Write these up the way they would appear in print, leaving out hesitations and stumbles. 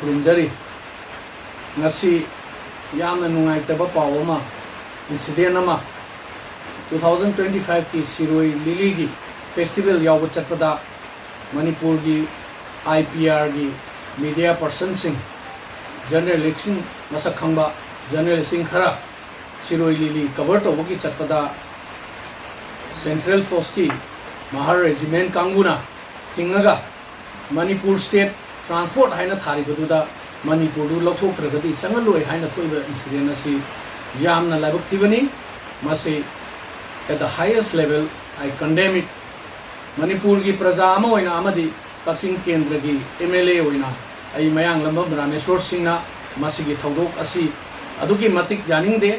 खुरुमजरी ngasi yamna nungaitaba paw ama incident ama 2025 ki Siroi Lili gi festival yaw chatpada Manipur gi IPR gi media person sing general election masak khangba general sing khara Siroi Lili cover to gi chatpada Central Force ki Mahar Regiment Kanguna Tingaga Manipur State Transport haina thari baduda Manipur du lothok tragadi changaloi haina thoiba incident asi yamna labak thibani masi at the highest level I condemn it. Manipur gi praja ama oina amadi Kaching Kendra gi MLA oina ai mayang lambam Rameshwar Singh na masi gi thodok asi adugi matik janing de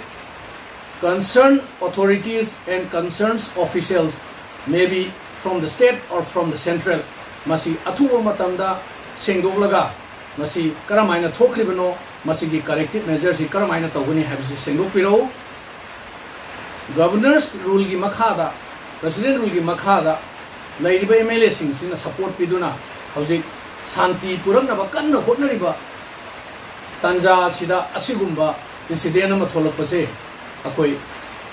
concerned authorities and concerned officials maybe from the state or from the central masi athuwa matamda sengdoklaga masi karamaina thokhribano masi gi corrective measures hi karamaina tawgani habisi sengdokpiro governors rule gi makhada president rule gi makhada lairiba MLA sing sina support piduna hojik shanti puramna ba kanna hotnariba tanja sida asigumba incident ama tholakpase akoi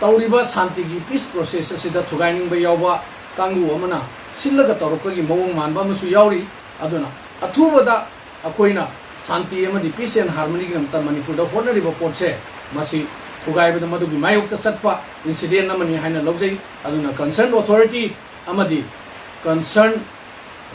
tawriba shanti gi peace process asida thugaining ba yawba kangu amana sillaga tawrokagi mawong manba musu yawri aduna athubada akoina shanti amadi peace and harmony gi namta Manipur da hotnariba potse masi thugaibada madugi mayokta chatpa incident amani haina logjai aduna concerned authority amadi concerned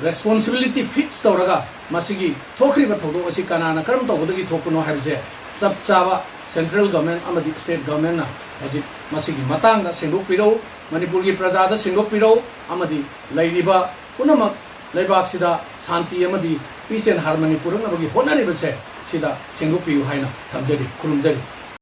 responsibility fix tawraga masigi thokriba thodo asi kanana karam tawdagi thokno habse sab chawa central government amadi state government na haji masigi matangda sendok piro Manipur gi praja da sendok piro amadi lairiba punamak laibak sida shanti amadi peace and harmony purana bagi honari base sida sendok piu haina thamjari khurumjari